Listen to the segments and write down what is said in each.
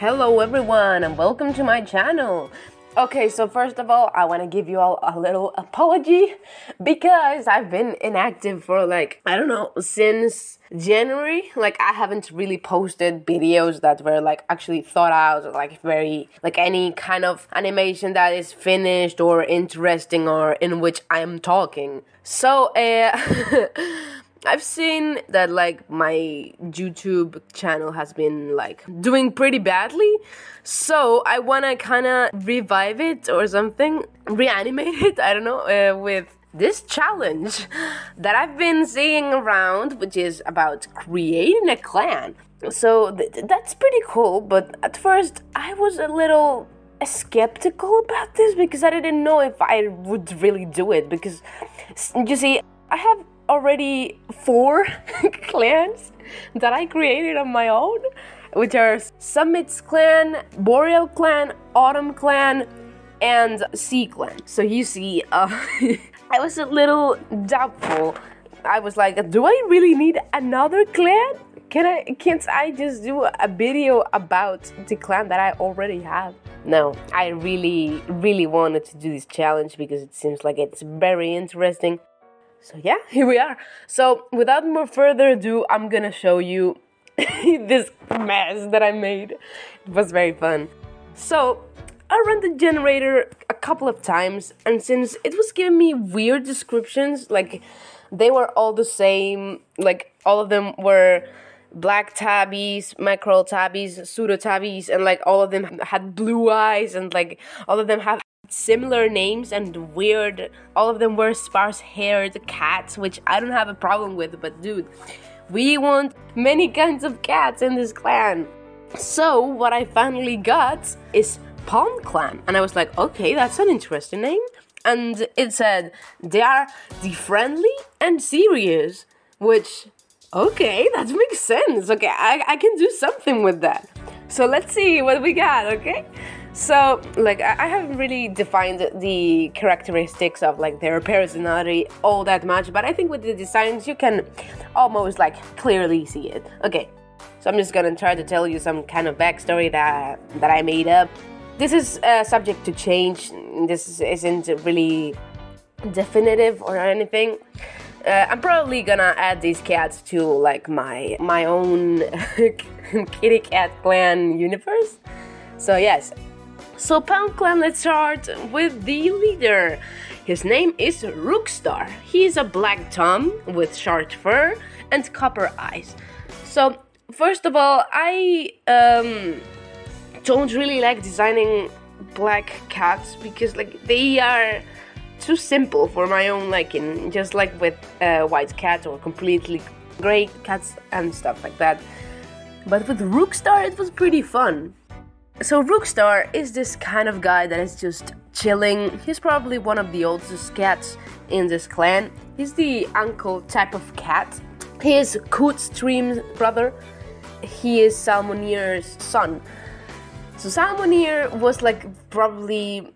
Hello everyone and welcome to my channel. Okay, so first of all, I want to give you all a little apology because I've been inactive for I don't know, since January. I haven't really posted videos that were actually thought out, any kind of animation that is finished or interesting or in which I am talking. So, I've seen that my YouTube channel has been doing pretty badly, so I wanna kinda revive it or something, reanimate it, I don't know, with this challenge that I've been seeing around, which is about creating a clan. So that's pretty cool, but at first I was a little skeptical about this because I didn't know if I would really do it, because you see, I have already 4 clans that I created on my own, which are Summit's clan, Boreal clan, Autumn clan, and Sea clan. So you see, I was a little doubtful. I was like, do I really need another clan? Can't I just do a video about the clan that I already have? No, I really wanted to do this challenge because it seems like it's very interesting. So yeah, here we are. So without more further ado, I'm gonna show you this mess that I made. It was very fun. So I ran the generator a couple of times, and since it was giving me weird descriptions, they were all the same, all of them were black tabbies, macro tabbies, pseudo tabbies, and all of them had blue eyes, and all of them have similar names and weird. All of them were sparse-haired cats, which I don't have a problem with, but dude, we want many kinds of cats in this clan. So what I finally got is Palm Clan, and I was like, okay, that's an interesting name. And it said they are the friendly and serious, which, okay, that makes sense. Okay, I can do something with that. So let's see what we got, okay? So, I haven't really defined the characteristics of, their personality all that much, but I think with the designs you can almost, clearly see it. Okay, so I'm just gonna try to tell you some kind of backstory that I made up. This is subject to change. This isn't really definitive or anything. I'm probably gonna add these cats to, my own kitty cat clan universe. So, yes. So Palm Clan, let's start with the leader. His name is Rookstar. He's a black Tom with short fur and copper eyes. So first of all, I don't really like designing black cats because they are too simple for my own liking, just with white cats or completely gray cats and stuff like that. But with Rookstar it was pretty fun. So Rookstar is this kind of guy that is just chilling. He's probably one of the oldest cats in this clan. He's the uncle type of cat. He is Cootstream's brother. He is Salmonier's son. So Salmonier was probably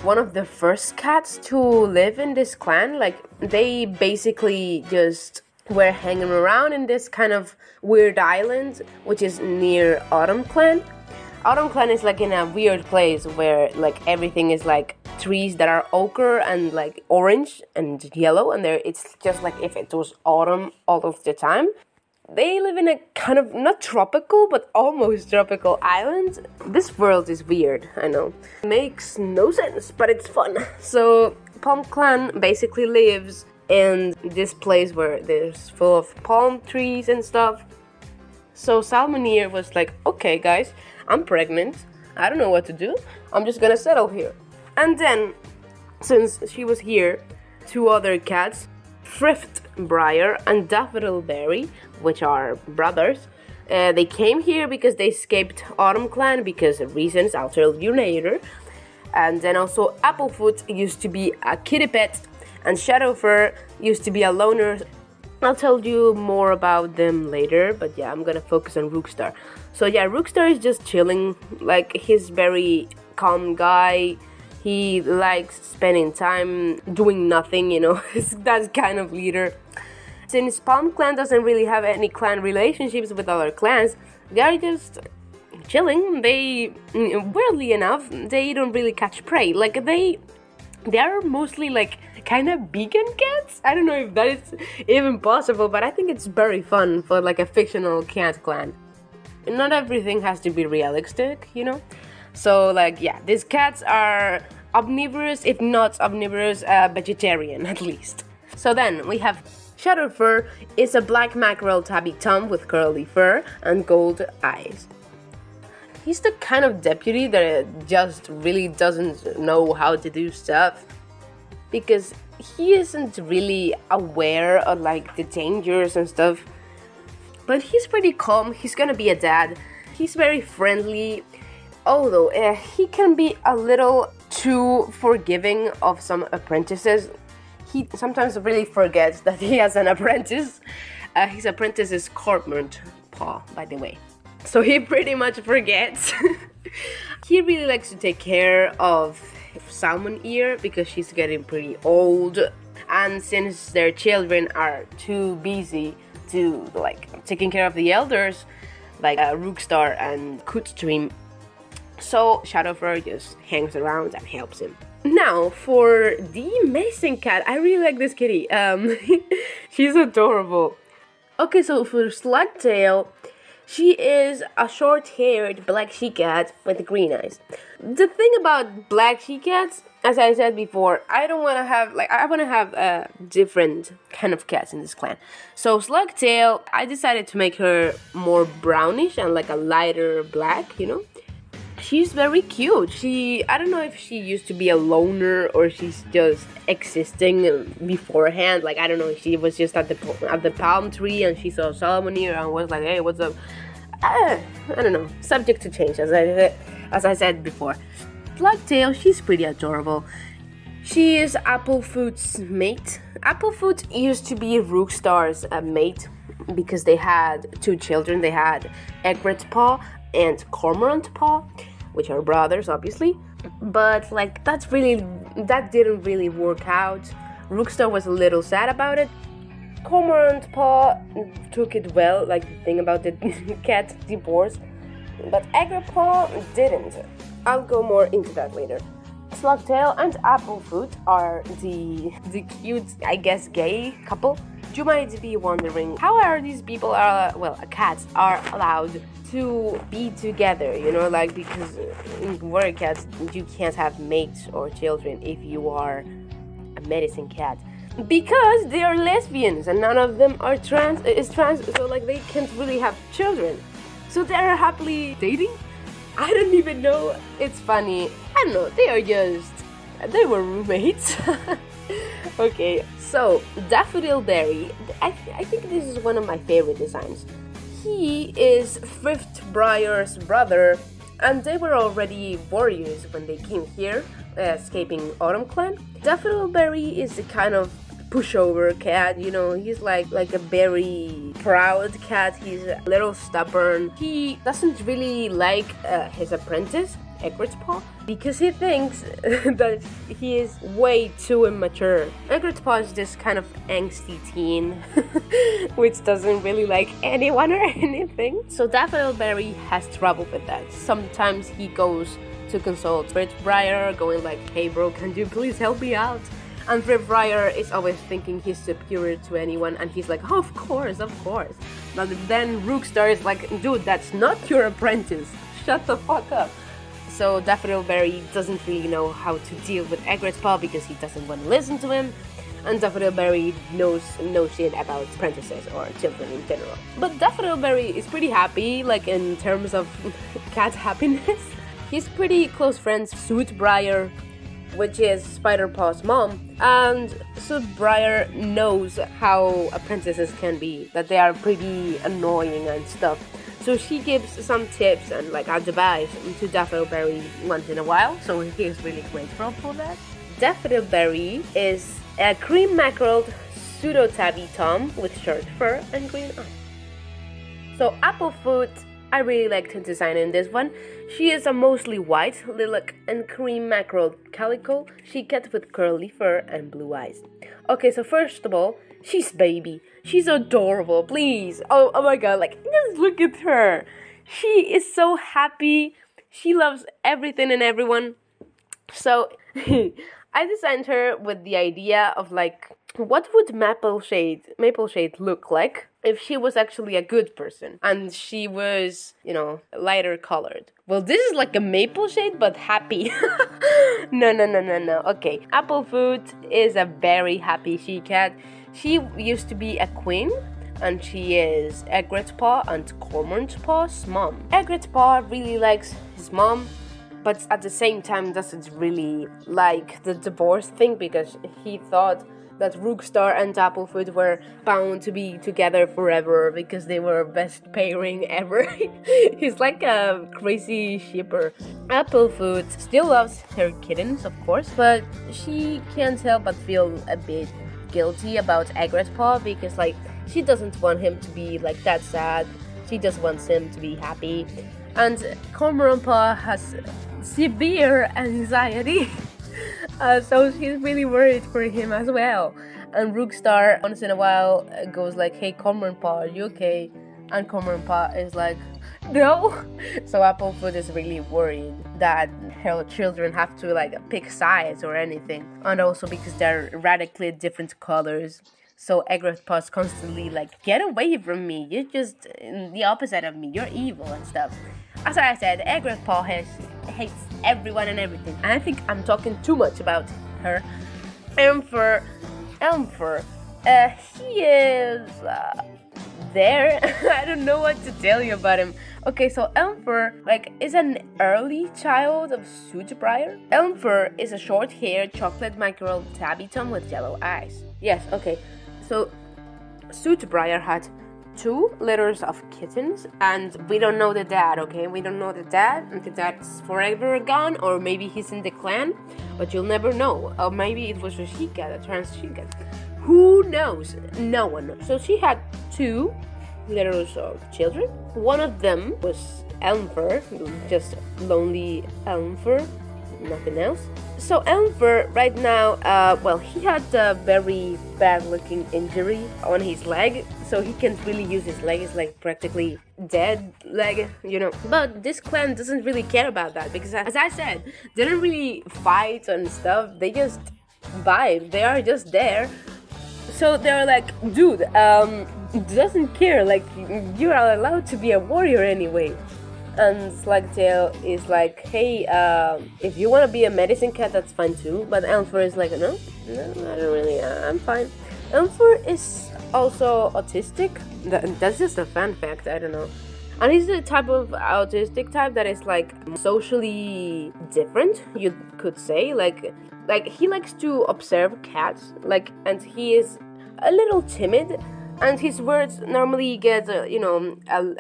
one of the first cats to live in this clan. They basically just were hanging around in this kind of weird island, which is near Autumn Clan. Autumn Clan is in a weird place where everything is trees that are ochre and orange and yellow, and it's just if it was autumn all of the time. They live in a kind of not tropical but almost tropical island. This world is weird, I know. Makes no sense, but it's fun. So Palm Clan basically lives in this place where there's full of palm trees and stuff. So Salmonier was okay guys, I'm pregnant, I don't know what to do, I'm just gonna settle here. And then, since she was here, 2 other cats, Thriftbriar and Daffodilberry, which are brothers, they came here because they escaped Autumn Clan because of reasons I'll tell you later. And then also Applefoot used to be a kitty pet, and Shadowfur used to be a loner. I'll tell you more about them later, but yeah, I'm gonna focus on Rookstar. So yeah, Rookstar is just chilling, he's very calm guy. He likes spending time doing nothing, he's that kind of leader. Since Palm Clan doesn't really have any clan relationships with other clans, they are just chilling, they, weirdly enough, they don't really catch prey. Like, they are mostly like kind of vegan cats. I don't know if that is even possible, but I think it's very fun for like a fictional cat clan. Not everything has to be realistic, you know? So like, yeah, these cats are omnivorous, if not omnivorous, vegetarian at least. So then we have Shadow Fur is a black mackerel tabby tom with curly fur and gold eyes. He's the kind of deputy that just really doesn't know how to do stuff, because he isn't really aware of like the dangers and stuff. But he's pretty calm. He's gonna be a dad. He's very friendly, although he can be a little too forgiving of some apprentices. He sometimes really forgets that he has an apprentice. His apprentice is Cormorant Paw, by the way. So he pretty much forgets. He really likes to take care of Salmon Ear because she's getting pretty old. And since their children are too busy to like taking care of the elders, like Rookstar and Cootstream, so Shadowfur just hangs around and helps him. Now, for the amazing cat, I really like this kitty. She's adorable. Okay, so for Slugtail, she is a short-haired black she-cat with green eyes. The thing about black she-cats, as I said before, I don't want to have, like, I want to have different kind of cats in this clan. So Slugtail, I decided to make her more brownish and like a lighter black, you know? She's very cute. I don't know if she used to be a loner or she's just existing beforehand. Like, I don't know if she was just at the palm tree and she saw Salmon Ear and was like, hey, what's up? I don't know. Subject to change, as I said before. Slugtail, she's pretty adorable. She is Applefoot's mate. Applefoot used to be Rookstar's mate because they had two children. They had Egret Paw and Cormorant Paw, which are brothers, obviously. But like that didn't really work out. Rookstar was a little sad about it. Cormorant Paw took it well, like the thing about the cat divorce, but Egret Paw didn't. I'll go more into that later. Slugtail and Applefoot are the cute, I guess, gay couple. You might be wondering, how are these people, cats are allowed to be together, you know, like, because in warrior cats, you can't have mates or children if you are a medicine cat. Because they are lesbians and none of them are trans, so like they can't really have children. So they're happily dating? I don't even know. It's funny. I don't know. They were roommates. Okay, so Daffodil Berry. I think this is one of my favorite designs. He is Thriftbrier's brother, and they were already warriors when they came here, escaping Autumn Clan. Daffodil Berry is the kind of pushover cat, you know. He's like a very proud cat. He's a little stubborn. He doesn't really like his apprentice, Egret Paw, because he thinks that he is way too immature. Egret Paw is this kind of angsty teen which doesn't really like anyone or anything. So Daffodil Berry has trouble with that. Sometimes he goes to consult Thriftbrier, going like, hey bro, can you please help me out? And Thriftbrier is always thinking he's superior to anyone, and he's like, oh, of course. But then Rookstar is like, dude, that's not your apprentice. Shut the fuck up. So Daffodil Berry doesn't really know how to deal with Egret Paw because he doesn't want to listen to him. And Daffodil Berry knows no shit about apprentices or children in general. But Daffodil Berry is pretty happy, like in terms of cat happiness. He's pretty close friends with Soothbrier, which is Spiderpaw's mom, and Soothbrier knows how apprentices can be, that they are pretty annoying and stuff. So she gives some tips and like advice to Daffodil Berry once in a while, so he is really grateful for that. Daffodil Berry is a cream mackerel pseudo-tabby tom with short fur and green eyes. So Applefoot, I really liked her design in this one. She is a mostly white, lilac, and cream mackerel calico she-cat with curly fur and blue eyes. Okay, so first of all, she's baby. She's adorable, please. Oh my god, like, just look at her. She is so happy. She loves everything and everyone. So I designed her with the idea of like, what would Maple Shade look like if she was actually a good person and she was, you know, lighter colored? Well, this is like a Maple Shade but happy. No. Okay, Applefoot is a very happy she-cat. She used to be a queen, and she is Egretpaw and Cormorantpaw's mom. Egretpaw really likes his mom, but at the same time doesn't really like the divorce thing, because he thought that Rookstar and Applefoot were bound to be together forever because they were best pairing ever. He's like a crazy shipper. Applefoot still loves her kittens, of course, but she can't help but feel a bit guilty about Egretpaw, because like she doesn't want him to be like that sad. She just wants him to be happy. And Cormorantpaw has severe anxiety. So she's really worried for him as well. And Rookstar once in a while goes like, "Hey Cormorantpaw, are you okay?" And Cormorantpaw is like, "No." So Applefoot is really worried that her children have to like pick sides or anything. And also because they're radically different colors. So Egretpaw's constantly like, "Get away from me, you're just the opposite of me, you're evil," and stuff. As I said, Egretpaw hates everyone and everything. And I think I'm talking too much about her. Elmfur, he is there. I don't know what to tell you about him. Okay, so Elmfur is an early child of Soothbriar. Elmfur is a short-haired chocolate micro tabby tom with yellow eyes. Yes, okay. So Soothbriar had 2 litters of kittens, and we don't know the dad, okay? We don't know the dad, and the dad's forever gone, or maybe he's in the clan, but you'll never know. Or maybe it was a she-cat, a trans she-cat. Who knows? No one knows. So she had 2 litters of children. One of them was Elmfur, just lonely Elmfur, nothing else. So Elmfur right now, he had a very bad-looking injury on his leg, so he can't really use his leg. It's like practically dead leg, you know. But this clan doesn't really care about that, because as I said, they don't really fight and stuff. They just vibe. They are just there. So they're like, dude, doesn't care. Like, you are allowed to be a warrior anyway. And Slugtail is like, "Hey, if you want to be a medicine cat, that's fine too." But Elmfur is like, no, I don't really, I'm fine. Elmfur is also autistic. That's just a fun fact, I don't know. And he's the type of autistic type that is like socially different, you could say. Like he likes to observe cats, and he is a little timid. And his words normally get, a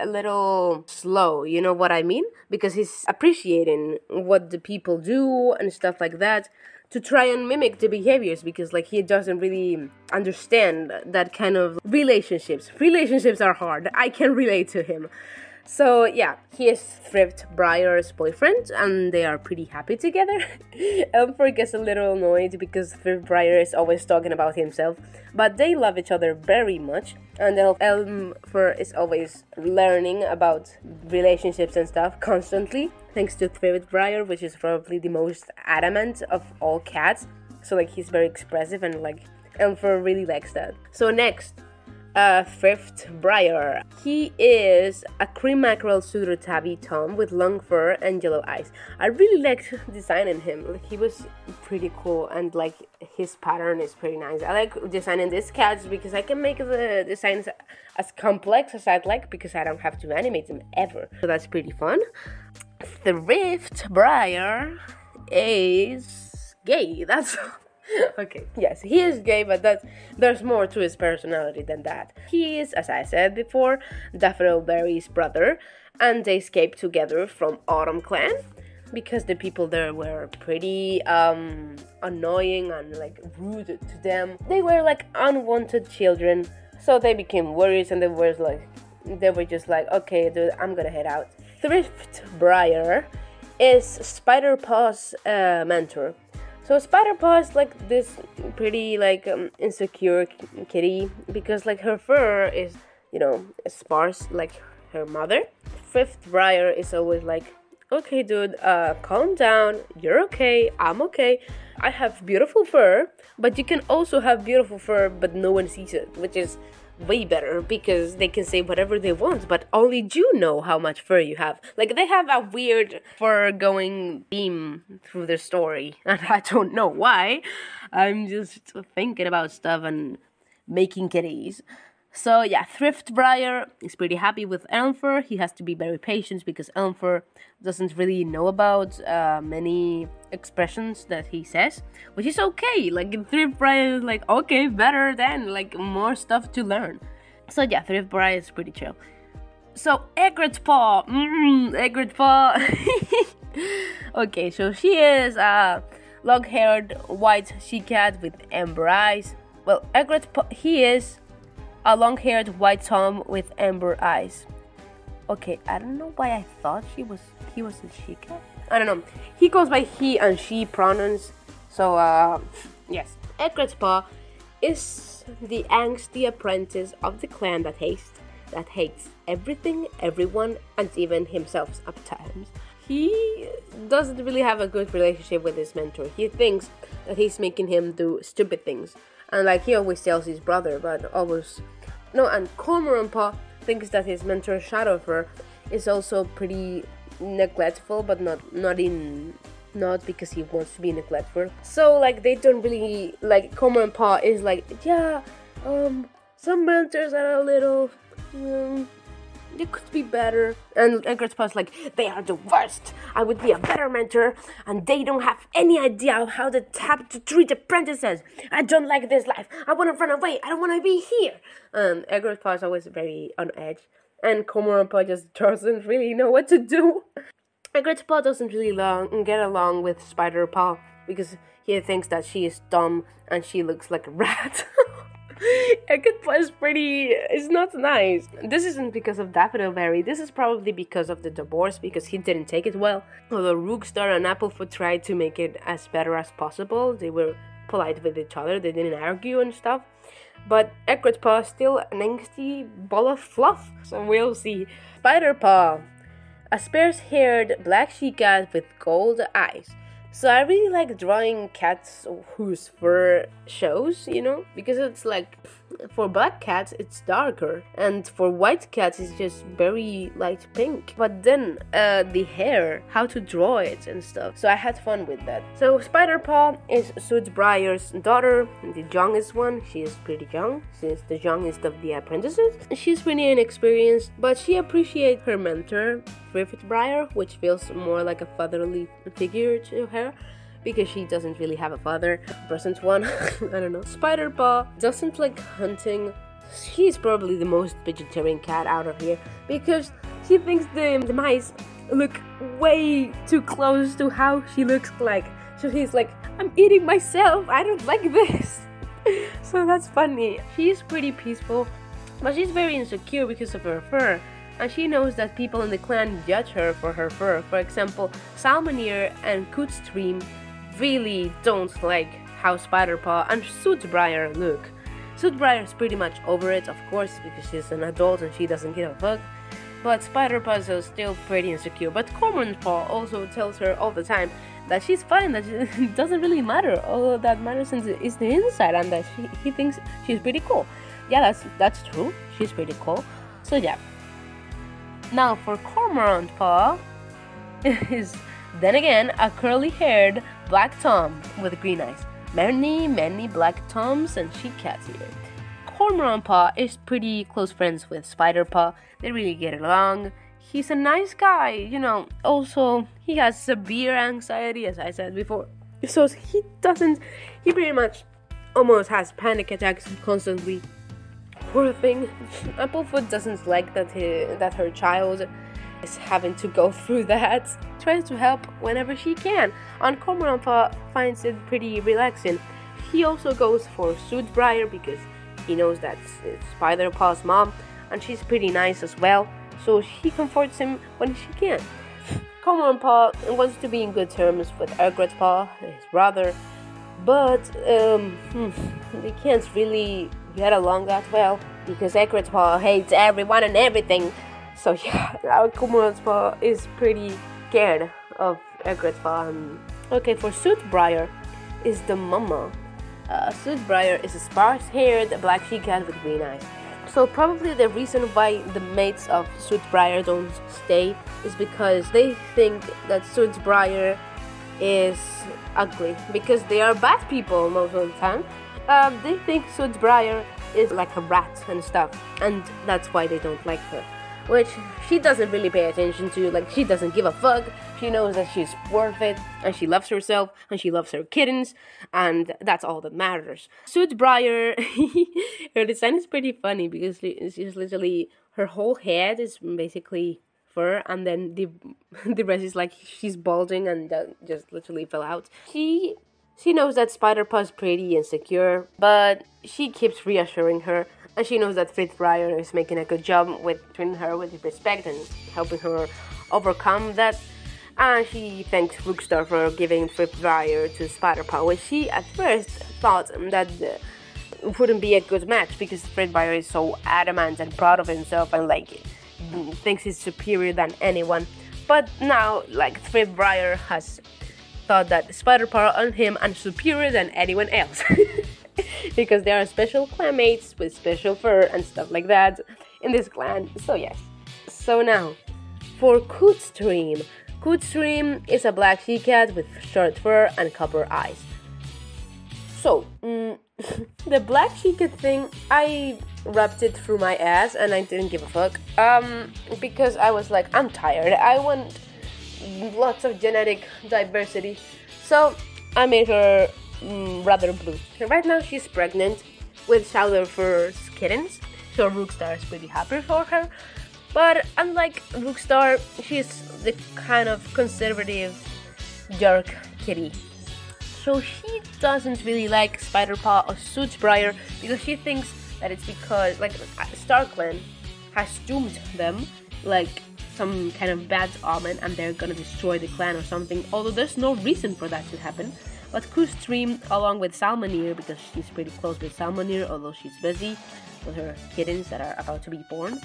little slow, you know what I mean? Because he's appreciating what the people do and stuff like that to try and mimic the behaviors, because, he doesn't really understand that kind of relationships. Relationships are hard. I can relate to him. So, yeah, he is Thriftbriar's boyfriend, and they are pretty happy together. Elmfur gets a little annoyed because Thriftbriar is always talking about himself, but they love each other very much, and Elmfur is always learning about relationships and stuff constantly, thanks to Thriftbriar, which is probably the most adamant of all cats. So, he's very expressive, and, Elmfur really likes that. So, next, Thriftbriar. He is a cream mackerel pseudo tabby tom with long fur and yellow eyes. I really liked designing him. He was pretty cool, and his pattern is pretty nice. I like designing these cats because I can make the designs as complex as I'd like, because I don't have to animate them ever. So that's pretty fun. Thriftbriar is gay. That's okay, yes, he is gay, but there's more to his personality than that. He is, as I said before, Daffodilberry's brother, and they escaped together from Autumn Clan because the people there were pretty annoying and rude to them. They were unwanted children, so they became warriors, and they were just like, "Okay, dude, I'm gonna head out." Thriftbriar is Spiderpaw's mentor. So Spiderpaw is this pretty insecure kitty, because her fur is, sparse, her mother. Fifth Briar is always like, okay dude, calm down, you're okay, I'm okay. I have beautiful fur, but you can also have beautiful fur but no one sees it, which is way better because they can say whatever they want, but only you know how much fur you have. Like, they have a weird fur going theme through their story, and I don't know why. I'm just thinking about stuff and making kitties. So yeah, Thrift Briar is pretty happy with Elmfur. He has to be very patient because Elmfur doesn't really know about many expressions that he says, which is okay. Like, Thrift Briar is like, okay, better then, like, more stuff to learn. So yeah, Thrift Briar is pretty chill. So Egret's Paw, Egret's Paw. Okay, so she is a long-haired white she-cat with amber eyes. Well, Egret's Paw, he is a long-haired white Tom with amber eyes. Okay, I don't know why I thought he was a she-cat. I don't know. He goes by he and she pronouns. So, yes. Egret's Paw is the angsty apprentice of the clan that hates everything, everyone, and even himself at times. He doesn't really have a good relationship with his mentor. He thinks that he's making him do stupid things. And like he always tells his brother, but always... No, and Cormorant Paw thinks that his mentor Shadowfur is also pretty neglectful, but not because he wants to be neglectful. So like they don't really... Like Cormorant Paw is like, yeah, some mentors are a little... they could be better. And Egret's Paw's like, they are the worst. I would be a better mentor, and they don't have any idea of how to treat apprentices. I don't like this life. I want to run away. I don't want to be here. Egret's Paw is always very on edge, and Cormorant Paw just doesn't really know what to do. Egret's Paw doesn't really get along with Spider Paw because he thinks that she is dumb and she looks like a rat. Egret's Paw is not nice. This isn't because of Daffodilberry. This is probably because of the divorce, because he didn't take it well. Although Rookstar and Applefoot tried to make it as better as possible. They were polite with each other. They didn't argue and stuff. But Egret's Paw is still an angsty ball of fluff. So we'll see. Spider Paw, a sparse-haired black she-cat with gold eyes. So I really like drawing cats whose fur shows, you know, because it's like, for black cats it's darker, and for white cats it's just very light pink. But then the hair, how to draw it and stuff. So I had fun with that. So Spider Paw is Soothbriar's daughter, the youngest one. She is pretty young, since the youngest of the apprentices. She's pretty inexperienced, but she appreciates her mentor, Thrift Briar, which feels more like a fatherly figure to her, because she doesn't really have a father, present one. I don't know. Spider Paw doesn't like hunting. She's probably the most vegetarian cat out of here, because she thinks the mice look way too close to how she looks like. So she's like, I'm eating myself, I don't like this. So that's funny. She's pretty peaceful, but she's very insecure because of her fur. And she knows that people in the clan judge her for her fur. For example, Salmoneer and Cootstream really don't like how Spider Paw and Soothbriar look. Soothbriar is pretty much over it, of course, because she's an adult and she doesn't give a fuck. But Spider Paw is still pretty insecure. But Cormorant Paw also tells her all the time that she's fine, that it doesn't really matter. All that matters is the inside, and that he thinks she's pretty cool. Yeah, that's true. She's pretty cool. So yeah. Now for Cormorant Paw is then again a curly-haired black Tom with green eyes. Many black Toms and she-cats here. Cormorant Paw is pretty close friends with Spider Paw. They really get along. He's a nice guy, you know. Also, he has severe anxiety, as I said before. So he pretty much almost has panic attacks constantly. Poor thing. Applefoot doesn't like that her child is having to go through that. Tries to help whenever she can, and Cormorant Paw finds it pretty relaxing. He also goes for Soothbriar because he knows that it's Spider Paw's mom, and she's pretty nice as well, so she comforts him when she can. Cormorant Paw wants to be in good terms with Egret's Paw, his brother, but they can't really get along that well, because Egret's Paw hates everyone and everything. So yeah, our Kumulspa is pretty scared of Egretva. Okay, for Soothbriar is the mama. Soothbriar is a sparse-haired black she-cat with green eyes. So probably the reason why the mates of Soothbriar don't stay is because they think that Soothbriar is ugly, because they are bad people most of the time. They think Soothbriar is like a rat and stuff, and that's why they don't like her, which she doesn't really pay attention to. Like, she doesn't give a fuck. She knows that she's worth it, and she loves herself, and she loves her kittens, and that's all that matters. Soothbriar, her design is pretty funny because she's literally, her whole head is basically fur, and then the rest is like she's balding and just literally fell out. She knows that Spider-Paw is pretty insecure, but she keeps reassuring her, and she knows that Soothbriar is making a good job with treating her with respect and helping her overcome that. And she thanks Rookstar for giving Soothbriar to Spider-Paw, which she at first thought that wouldn't be a good match because Soothbriar is so adamant and proud of himself and like thinks he's superior than anyone. But now, like, Soothbriar has thought that Spider-Paw and him are superior than anyone else. Because they are special clanmates with special fur and stuff like that in this clan. So yes. So now, for Cootstream. Cootstream is a black she-cat with short fur and copper eyes. So, the black she-cat thing, I rubbed it through my ass and I didn't give a fuck. Because I was like, I'm tired. I want lots of genetic diversity. So, I made her rather blue. Right now she's pregnant with Shadow Fur's kittens, so Rookstar is pretty happy for her. But unlike Rookstar, she's the kind of conservative jerk kitty. So she doesn't really like Spider-Paw or Soothbriar because she thinks that it's because like StarClan has doomed them, like some kind of bad omen, and they're gonna destroy the clan or something, although there's no reason for that to happen. But Cootstream, along with Salmoneer, because she's pretty close with Salmoneer, although she's busy with her kittens that are about to be born,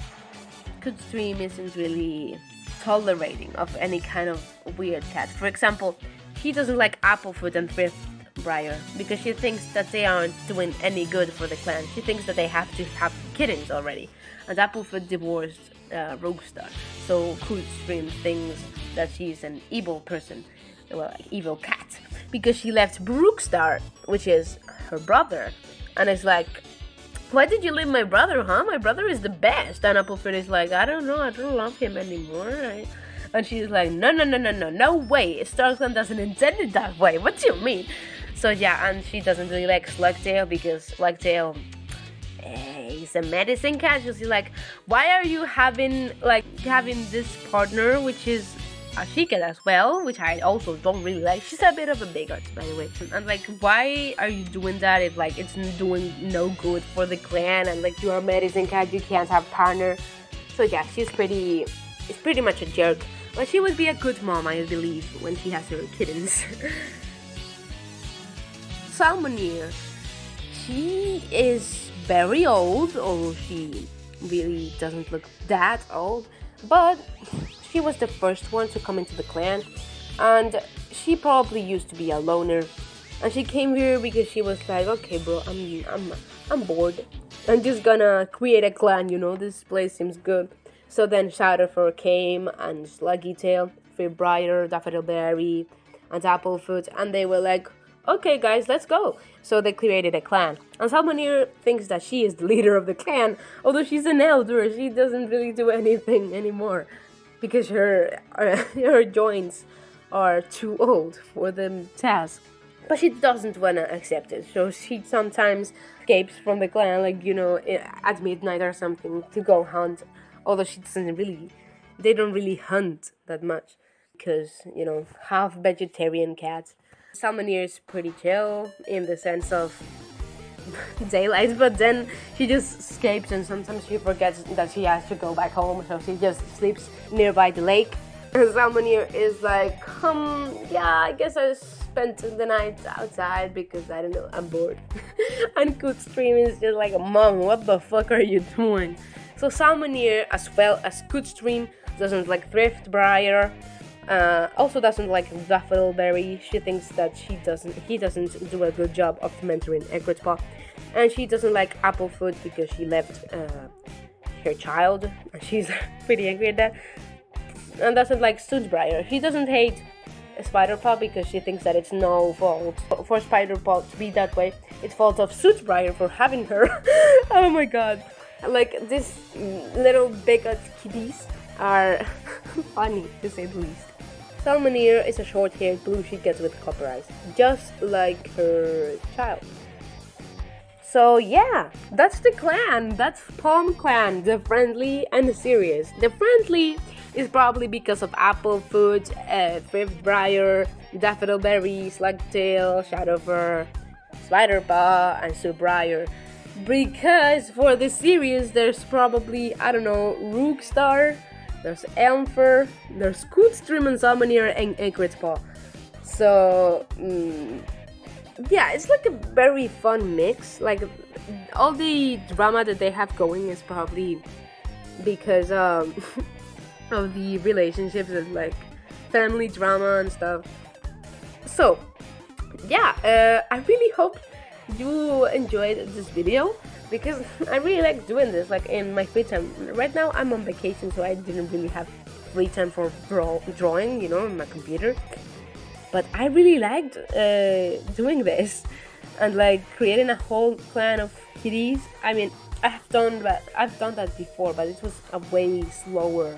Cootstream isn't really tolerating of any kind of weird cat. For example, she doesn't like Applefoot and Soothbriar because she thinks that they aren't doing any good for the clan. She thinks that they have to have kittens already. And Applefoot divorced Rookstar, so Cootstream thinks that she's an evil person, well, like evil cat, because she left Rookstar, which is her brother, and it's like, why did you leave my brother, huh? My brother is the best. And Applefoot is like, I don't know, I don't love him anymore. And she's like, no way. StarClan doesn't intend it that way. What do you mean? So yeah, and she doesn't really like Slugtail because Slugtail, he's a medicine cat. She's like, why are you having this partner, which is a she-cat as well, which I also don't really like. She's a bit of a bigot, by the way. And like, why are you doing that if like it's doing no good for the clan and like you are a medicine cat, you can't have partner? So yeah, she's pretty much a jerk. But she would be a good mom, I believe, when she has her kittens. Salmoneer. She is very old, although she really doesn't look that old. But she was the first one to come into the clan, and she probably used to be a loner. And she came here because she was like, okay, bro, I'm bored. I'm just gonna create a clan, you know, this place seems good. So then Shadowfur came, and Sluggytail, Soothbriar, Daffodilberry, and Applefoot, and they were like, okay guys, let's go. So they created a clan. And Salmoneer thinks that she is the leader of the clan, although she's an elder. She doesn't really do anything anymore because her joints are too old for the task. But she doesn't want to accept it, so she sometimes escapes from the clan, like, you know, at midnight or something, to go hunt. Although she doesn't really, they don't really hunt that much because, you know, half vegetarian cats. Salmoneer is pretty chill in the sense of daylight, but then she just escapes and sometimes she forgets that she has to go back home, so she just sleeps nearby the lake. And Salmoneer is like, yeah, I guess I spent the night outside because, I don't know, I'm bored. And Cootstream is just like, Mom, what the fuck are you doing? So Salmonier, as well as Cootstream, doesn't like Thrift Briar. Also doesn't like Daffodilberry. She thinks that he doesn't do a good job of mentoring Egretpaw. And she doesn't like Applefoot because she left her child, and she's pretty angry at that. And doesn't like Stootsbriar. She doesn't hate Spiderpaw because she thinks that it's no fault for Spiderpaw to be that way. It's fault of Stootsbriar for having her. Oh my god. Like, these little bigot kitties are funny, to say the least. Salmonier is a short-haired blue she gets with copper eyes, just like her child. So yeah, that's the clan. That's Palm Clan, the friendly and the serious. The friendly is probably because of Applefoot, Thriftbriar, Daffodilberry, Slugtail, Shadowfur, Spiderpaw, and Subbriar. Because for the serious, there's probably, I don't know, Rookstar, there's Elmfur, there's Cootstream and Salmonier and Egretpaw. So yeah, it's like a very fun mix. Like, all the drama that they have going is probably because of the relationships and like family drama and stuff. So yeah, I really hope you enjoyed this video, because I really like doing this like in my free time. Right now I'm on vacation, so I didn't really have free time for drawing, you know, on my computer. But I really liked doing this and like creating a whole clan of kitties. I mean, I've done that before, but it was a way slower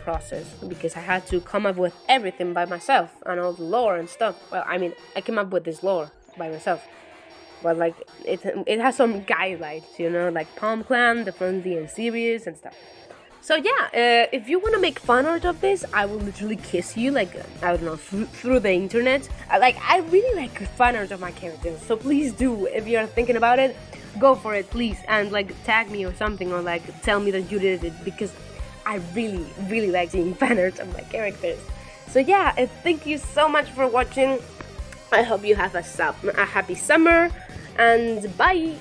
process because I had to come up with everything by myself and all the lore and stuff. Well, I mean, I came up with this lore by myself, but like it has some guidelines, you know, like Palm Clan, the friendly and serious and stuff. So yeah, if you want to make fan art of this, I will literally kiss you, like, I don't know, through the internet. I really like fan art of my characters, so please do. If you're thinking about it, go for it, please, and like tag me or something, or like tell me that you did it, because I really, really like seeing fan art of my characters. So yeah, thank you so much for watching. I hope you have a happy summer, and bye!